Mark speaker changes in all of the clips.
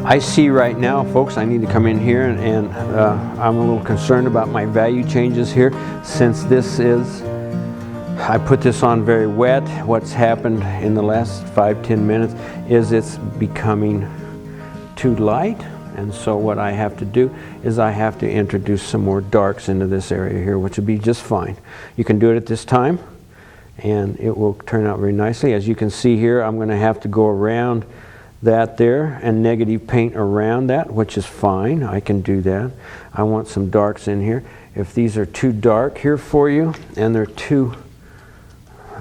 Speaker 1: I see right now, folks, I need to come in here and I'm a little concerned about my value changes here. Since this is, I put this on very wet, what's happened in the last 5-10 minutes is it's becoming too light. And so what I have to do is I have to introduce some more darks into this area here, which will be just fine. You can do it at this time and it will turn out very nicely. As you can see here, I'm going to have to go around that there and negative paint around that, which is fine. I can do that. I want some darks in here. If these are too dark here for you and they're too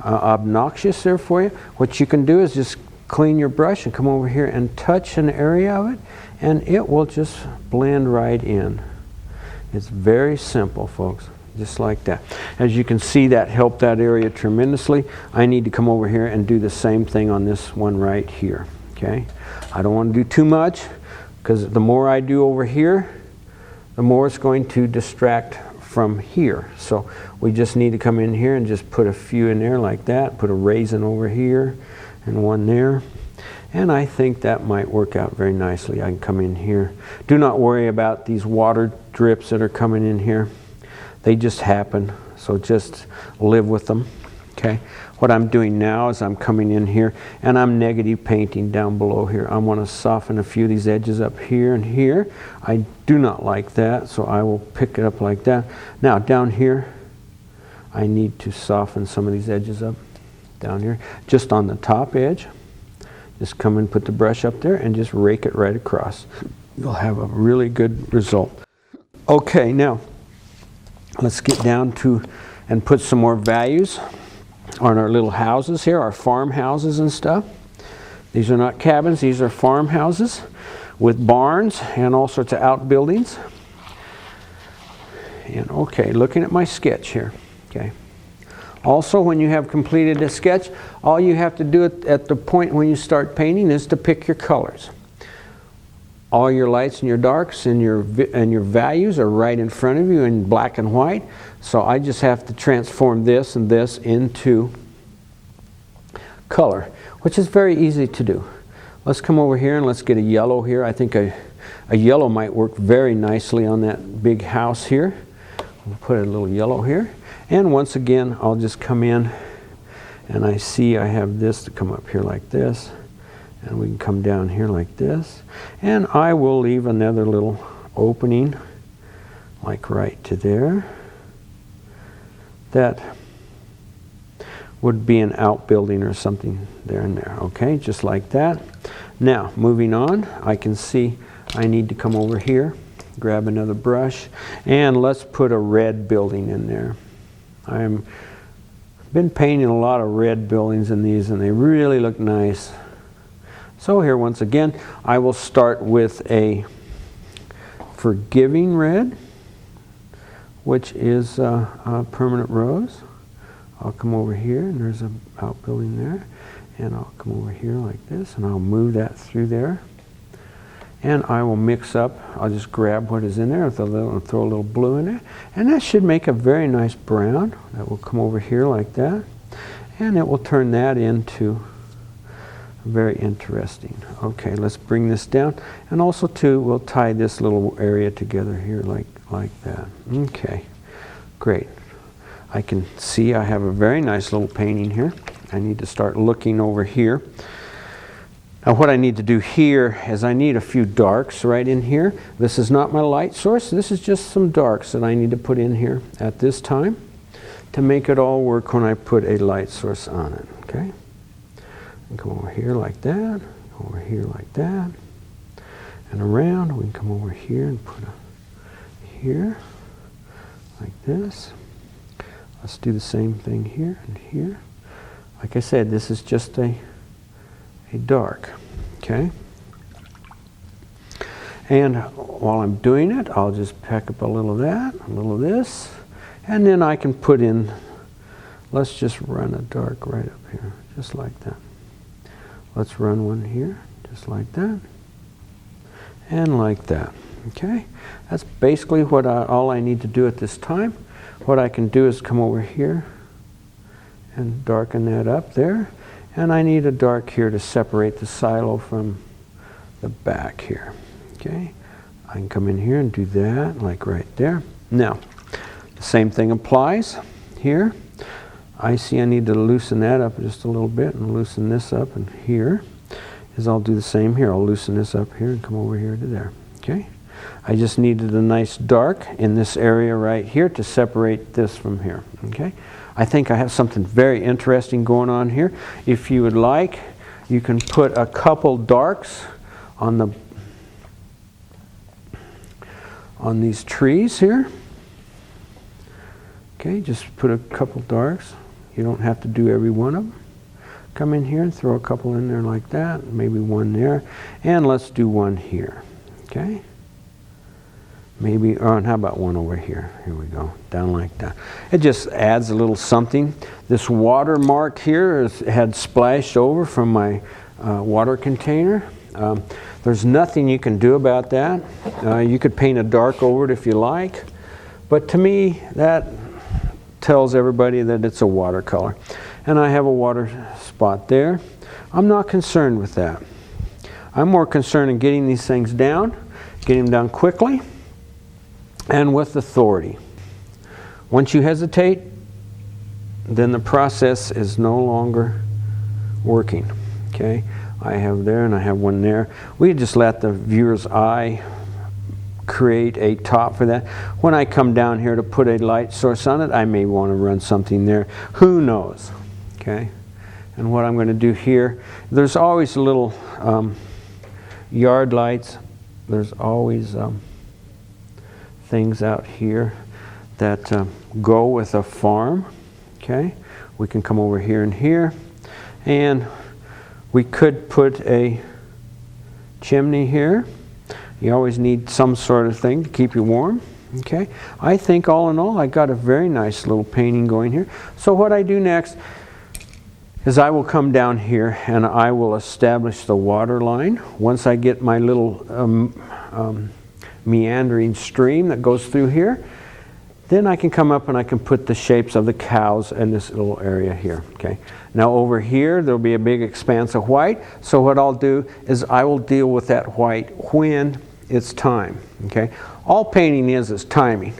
Speaker 1: obnoxious there for you, what you can do is just clean your brush and come over here and touch an area of it and it will just blend right in. It's very simple, folks, just like that. As you can see, that helped that area tremendously. I need to come over here and do the same thing on this one right here. Okay, I don't want to do too much because the more I do over here, the more it's going to distract from here. So we just need to come in here and just put a few in there like that, put a raisin over here and one there. And I think that might work out very nicely. I can come in here. Do not worry about these water drips that are coming in here. They just happen, so just live with them. Okay, what I'm doing now is I'm coming in here and I'm negative painting down below here. I want to soften a few of these edges up here and here. I do not like that, so I will pick it up like that. Now down here, I need to soften some of these edges up down here, just on the top edge. Just come and put the brush up there and just rake it right across. You'll have a really good result. Okay, now let's get down to and put some more values on our little houses here, our farmhouses and stuff. These are not cabins, these are farmhouses with barns and all sorts of outbuildings. And okay, looking at my sketch here. Okay. Also, when you have completed a sketch, all you have to do at the point when you start painting is to pick your colors. All your lights and your darks and your values are right in front of you in black and white. So I just have to transform this and this into color, which is very easy to do. Let's come over here and let's get a yellow here. I think a yellow might work very nicely on that big house here. We'll put a little yellow here. And once again, I'll just come in and I see I have this to come up here like this. And we can come down here like this. And I will leave another little opening like right to there. That would be an outbuilding or something there and there. Okay, just like that. Now, moving on, I can see I need to come over here, grab another brush, and let's put a red building in there. I've been painting a lot of red buildings in these and they really look nice. So here once again, I will start with a forgiving red, which is a permanent rose. I'll come over here and there's an outbuilding there. And I'll come over here like this and I'll move that through there. And I will mix up, I'll just grab what is in there and throw a little blue in there. And that should make a very nice brown. That will come over here like that. And it will turn that into very interesting. Okay, let's bring this down. And also too, we'll tie this little area together here like that. Okay, great. I can see I have a very nice little painting here. I need to start looking over here. Now what I need to do here is I need a few darks right in here. This is not my light source. This is just some darks that I need to put in here at this time to make it all work when I put a light source on it. Okay. And come over here like that, over here like that, and around. We can come over here and put a here, like this. Let's do the same thing here and here. Like I said, this is just a dark, okay? And while I'm doing it, I'll just pack up a little of that, a little of this, and then I can put in, let's just run a dark right up here, just like that. Let's run one here, just like that, and like that, okay? That's basically what all I need to do at this time. What I can do is come over here and darken that up there. And I need a dark here to separate the silo from the back here. Okay, I can come in here and do that, like right there. Now, the same thing applies here. I see I need to loosen that up just a little bit and loosen this up, and here is I'll do the same here. I'll loosen this up here and come over here to there. Okay, I just needed a nice dark in this area right here to separate this from here. Okay, I think I have something very interesting going on here. If you would like, you can put a couple darks on these trees here. Okay, just put a couple darks. You don't have to do every one of them. Come in here and throw a couple in there like that, maybe one there, and let's do one here. Okay, maybe, oh, and how about one over here? Here we go, down like that. It just adds a little something. This watermark here had splashed over from my water container. There's nothing you can do about that. You could paint a dark over it if you like, but to me that tells everybody that it's a watercolor. And I have a water spot there. I'm not concerned with that. I'm more concerned in getting these things down, getting them down quickly, and with authority. Once you hesitate, then the process is no longer working. Okay, I have there and I have one there. We just let the viewer's eye create a top for that. When I come down here to put a light source on it, I may want to run something there. Who knows? Okay, and what I'm going to do here, there's always little yard lights. There's always things out here that go with a farm. Okay, we can come over here and here, and we could put a chimney here. You always need some sort of thing to keep you warm. Okay, I think all in all I got a very nice little painting going here. So what I do next is I will come down here and I will establish the water line. Once I get my little meandering stream that goes through here, then I can come up and I can put the shapes of the cows in this little area here. Okay. Now over here there'll be a big expanse of white. So what I'll do is I will deal with that white when it's time. Okay. All painting is timing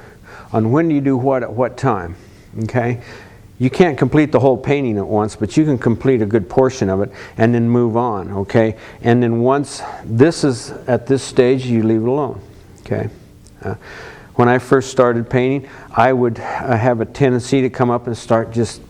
Speaker 1: on when do you do what at what time. Okay. You can't complete the whole painting at once, but you can complete a good portion of it and then move on. Okay. And then once this is at this stage, you leave it alone. Okay. When I first started painting, I would have a tendency to come up and start just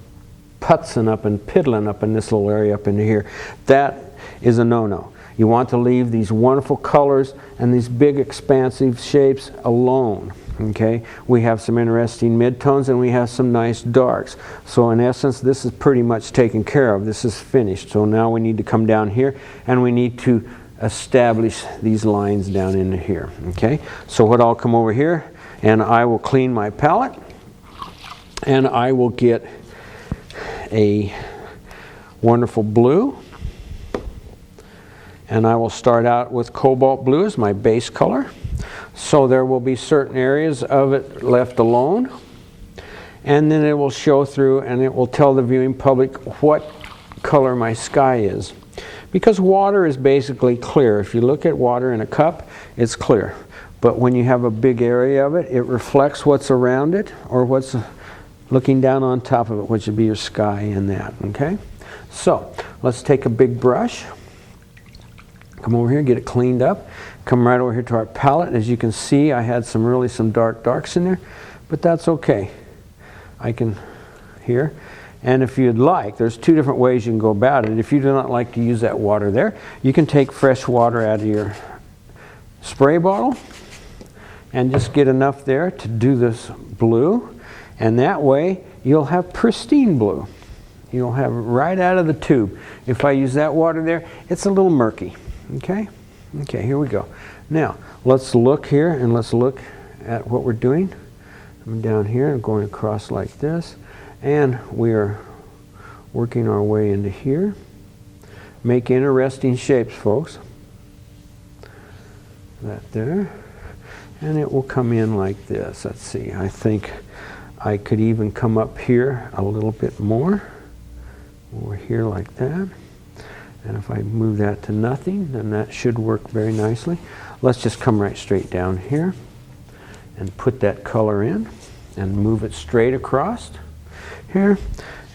Speaker 1: putzing up and piddling up in this little area up into here. That is a no-no. You want to leave these wonderful colors and these big expansive shapes alone. Okay, we have some interesting midtones and we have some nice darks. So in essence, this is pretty much taken care of. This is finished. So now we need to come down here and we need to establish these lines down into here. Okay, so what I'll come over here and I will clean my palette and I will get a wonderful blue, and I will start out with cobalt blue as my base color. So there will be certain areas of it left alone, and then it will show through and it will tell the viewing public what color my sky is. Because water is basically clear. If you look at water in a cup, it's clear. But when you have a big area of it, it reflects what's around it or what's looking down on top of it, which would be your sky in that. Okay? So let's take a big brush. Come over here, get it cleaned up. Come right over here to our palette. As you can see, I had some dark darks in there, but that's okay. I can here. And if you'd like, there's two different ways you can go about it. If you do not like to use that water there, you can take fresh water out of your spray bottle and just get enough there to do this blue. And that way, you'll have pristine blue. You'll have it right out of the tube. If I use that water there, it's a little murky. Okay? Okay, here we go. Now, let's look here and let's look at what we're doing. I'm down here and going across like this. And we are working our way into here. Make interesting shapes, folks. That there. And it will come in like this. Let's see. I think I could even come up here a little bit more. Over here like that. And if I move that to nothing, then that should work very nicely. Let's just come right straight down here and put that color in and move it straight across here.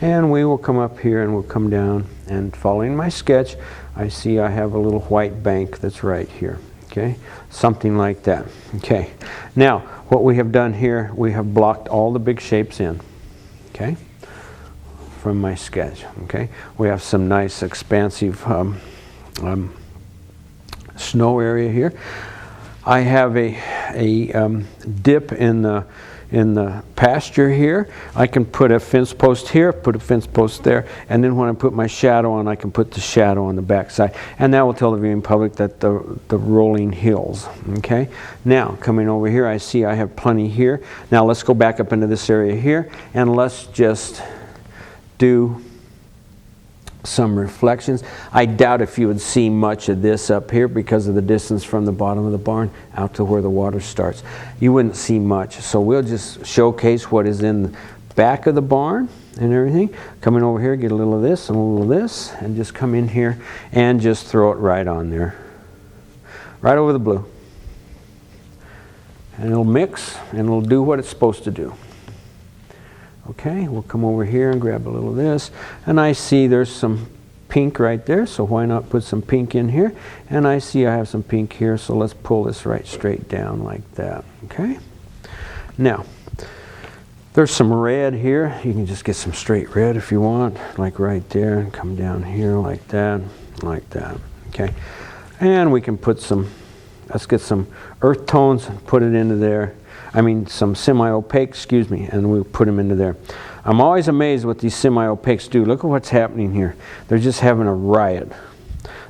Speaker 1: And we will come up here and we'll come down, and following my sketch, I see I have a little white bank that's right here. Okay, something like that. Okay, now what we have done here, we have blocked all the big shapes in. Okay, from my sketch. Okay, we have some nice expansive snow area here. I have a dip in the pasture here. I can put a fence post here, put a fence post there, and then when I put my shadow on, I can put the shadow on the back side, and that will tell the viewing public that the rolling hills. Okay, now coming over here, I see I have plenty here. Now let's go back up into this area here, and let's just do some reflections. I doubt if you would see much of this up here because of the distance from the bottom of the barn out to where the water starts. You wouldn't see much, so we'll just showcase what is in the back of the barn and everything. Coming over here, get a little of this and a little of this, and just come in here and just throw it right on there, right over the blue, and it'll mix and it'll do what it's supposed to do. Okay, we'll come over here and grab a little of this, and I see there's some pink right there, so why not put some pink in here? And I see I have some pink here, so let's pull this right straight down like that. Okay, now there's some red here. You can just get some straight red if you want, like right there, and come down here like that, like that. Okay, and we can put some, let's get some earth tones and put it into there. I mean some semi-opaque, excuse me, and we'll put them into there. I'm always amazed what these semi-opaques do. Look at what's happening here. They're just having a riot.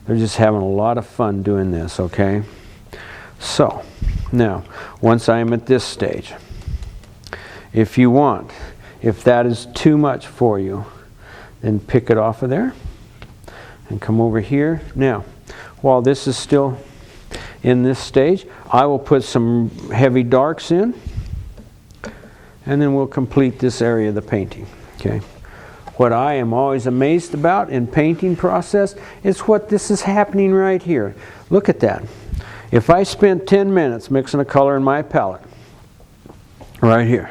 Speaker 1: They're just having a lot of fun doing this, okay? So, now, once I am at this stage, if you want, if that is too much for you, then pick it off of there and come over here. Now, while this is still in this stage, I will put some heavy darks in, and then we'll complete this area of the painting. Okay. What I am always amazed about in painting process is what this is happening right here. Look at that. If I spent 10 minutes mixing a color in my palette, right here,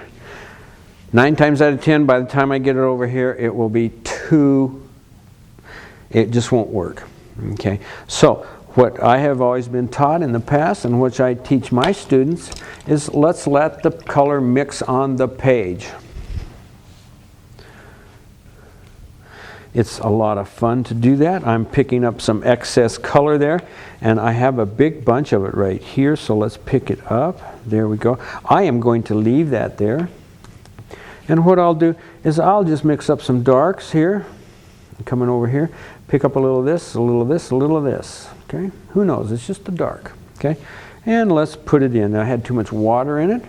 Speaker 1: 9 times out of 10, by the time I get it over here, it will be it just won't work. Okay. So, what I have always been taught in the past, and which I teach my students, is let's let the color mix on the page. It's a lot of fun to do that. I'm picking up some excess color there, and I have a big bunch of it right here, so let's pick it up. There we go. I am going to leave that there. And what I'll do is I'll just mix up some darks here, coming over here, pick up a little of this, a little of this, a little of this. Okay, who knows? It's just a dark. Okay, and let's put it in. I had too much water in it,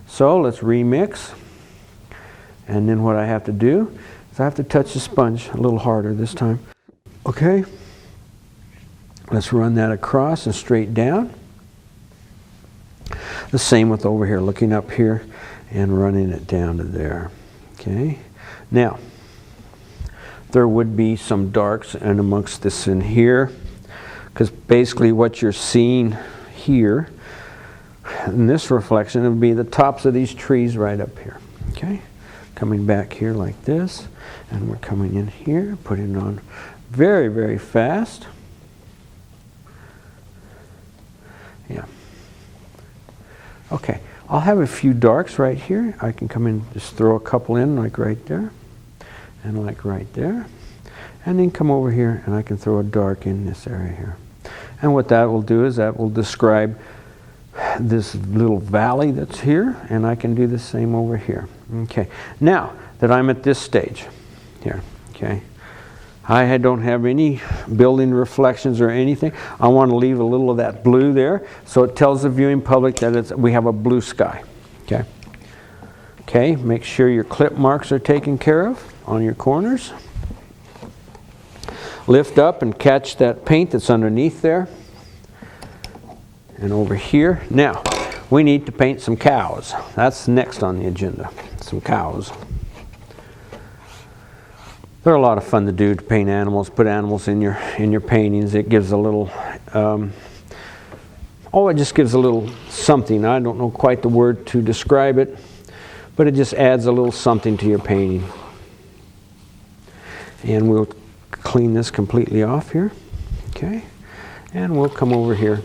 Speaker 1: so let's remix. And then what I have to do is I have to touch the sponge a little harder this time. Okay, let's run that across and straight down. The same with over here, looking up here and running it down to there. Okay, now there would be some darks and amongst this in here, because basically what you're seeing here in this reflection would be the tops of these trees right up here. Okay, coming back here like this, and we're coming in here, putting it on very, very fast. Yeah. Okay, I'll have a few darks right here. I can come in, just throw a couple in like right there, and like right there, and then come over here and I can throw a dark in this area here. And what that will do is that will describe this little valley that's here, and I can do the same over here. Okay, now that I'm at this stage here, okay, I don't have any building reflections or anything. I want to leave a little of that blue there, so it tells the viewing public that we have a blue sky. Okay. Okay, make sure your clip marks are taken care of on your corners. Lift up and catch that paint that's underneath there. And over here. Now, we need to paint some cows. That's next on the agenda. Some cows. They're a lot of fun to do, to paint animals, put animals in your paintings. It gives a little, it just gives a little something. I don't know quite the word to describe it, but it just adds a little something to your painting. And we'll clean this completely off here, okay? And we'll come over here.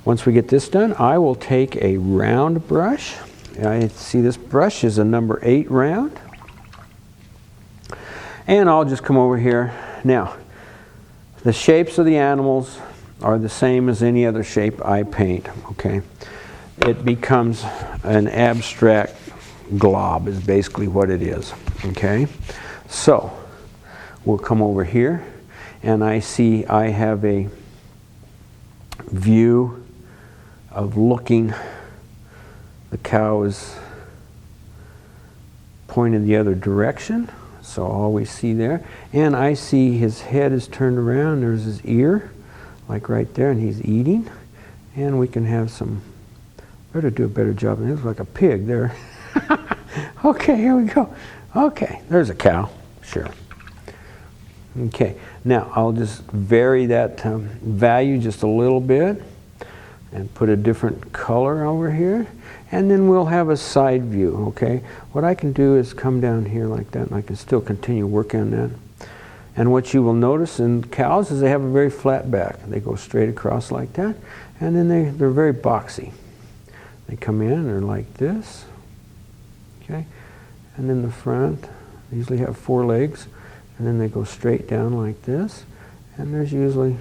Speaker 1: Once we get this done, I will take a round brush. I see this brush is a number 8 round. And I'll just come over here. Now, the shapes of the animals are the same as any other shape I paint, okay? It becomes an abstract glob is basically what it is, okay? So, we'll come over here, and I see I have a view of looking. The cow is pointed the other direction. So all we see there, and I see his head is turned around, there's his ear, like right there, and he's eating, and we can have some, better do a better job, it looks like a pig there. Okay, here we go. Okay, there's a cow, sure. Okay, now I'll just vary that value just a little bit, and put a different color over here. And then we'll have a side view, okay? What I can do is come down here like that, and I can still continue working on that. And what you will notice in cows is they have a very flat back. They go straight across like that, and then they're very boxy. They come in and they're like this, okay? And then the front, they usually have 4 legs, and then they go straight down like this, and there's usually,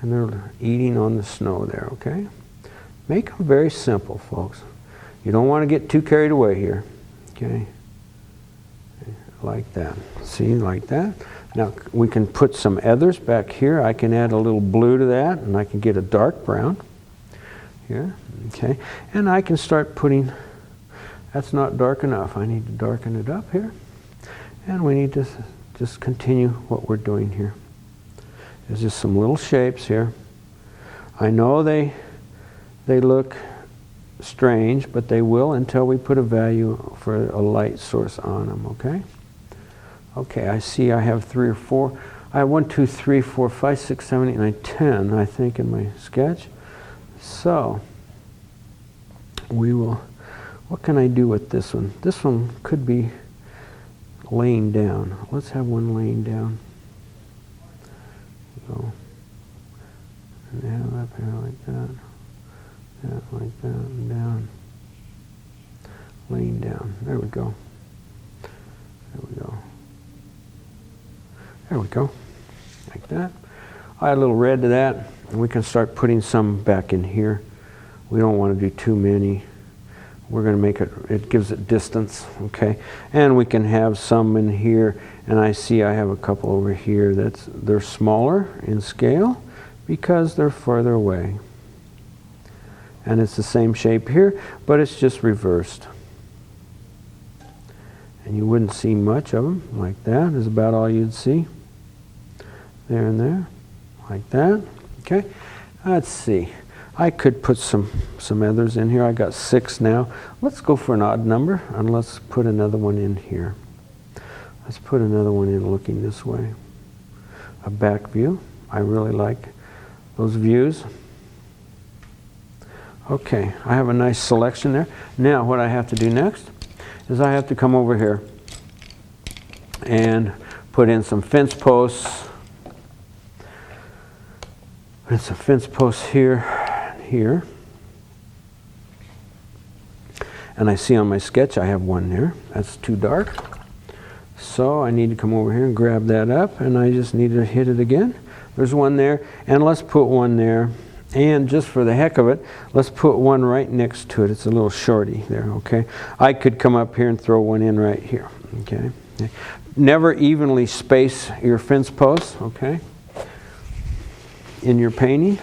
Speaker 1: and they're eating on the snow there, okay? Make them very simple, folks. You don't want to get too carried away here. Okay? Like that. See, like that. Now, we can put some others back here. I can add a little blue to that, and I can get a dark brown here. Okay? And I can start putting, that's not dark enough. I need to darken it up here. And we need to just continue what we're doing here. There's just some little shapes here. I know they look strange, but they will until we put a value for a light source on them, okay? Okay, I see I have 3 or 4. I have 1, 2, 3, 4, 5, 6, 7, 8, 9, 10, I think, in my sketch. So, we will, what can I do with this one? This one could be laying down. Let's have one laying down. So, and have it up here like that. That like that, and down, laying down. There we go. There we go. There we go. Like that. I add a little red to that, and we can start putting some back in here. We don't want to do too many. We're going to make it gives it distance, okay? And we can have some in here, and I see I have a couple over here they're smaller in scale because they're farther away. And it's the same shape here, but it's just reversed. And you wouldn't see much of them. Like that is about all you'd see. There and there. Like that. Okay. Let's see. I could put some others in here. I got 6 now. Let's go for an odd number, and let's put another one in here. Let's put another one in looking this way. A back view. I really like those views. Okay, I have a nice selection there. Now what I have to do next is I have to come over here and put in some fence posts. Put in some fence posts here. And I see on my sketch I have one there. That's too dark. So I need to come over here and grab that up, and I just need to hit it again. There's one there, and let's put one there. And just for the heck of it, let's put one right next to it. It's a little shorty there, okay? I could come up here and throw one in right here, okay? Never evenly space your fence posts, okay? In your painting.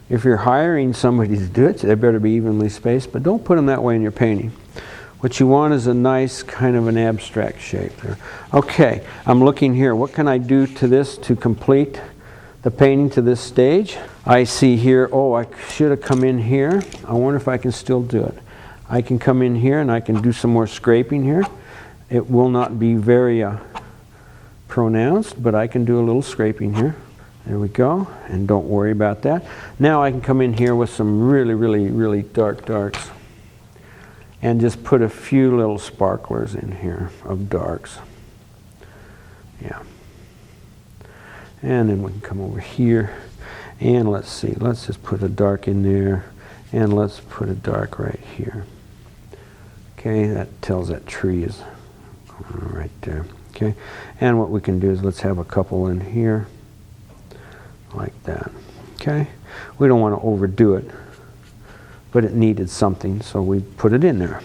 Speaker 1: If you're hiring somebody to do it, they better be evenly spaced, but don't put them that way in your painting. What you want is a nice kind of an abstract shape there. Okay, I'm looking here. What can I do to this to complete the painting to this stage? I see here, oh, I should have come in here. I wonder if I can still do it. I can come in here and I can do some more scraping here. It will not be very pronounced, but I can do a little scraping here. There we go, and don't worry about that. Now I can come in here with some really dark darks and just put a few little sparklers in here of darks. Yeah. And then we can come over here and let's see, let's just put a dark in there and let's put a dark right here. Okay, that tells that tree is right there. Okay, and what we can do is let's have a couple in here like that. Okay, we don't want to overdo it, but it needed something, so we put it in there.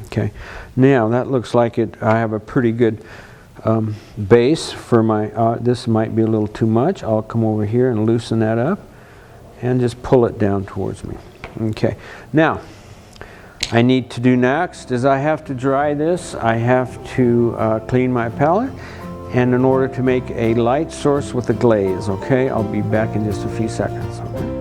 Speaker 1: Okay, now that looks like it. I have a pretty good base for my, this might be a little too much. I'll come over here and loosen that up and just pull it down towards me. Okay, now I need to do next is I have to dry this. I have to clean my palette, and in order to make a light source with a glaze. Okay, I'll be back in just a few seconds. Okay.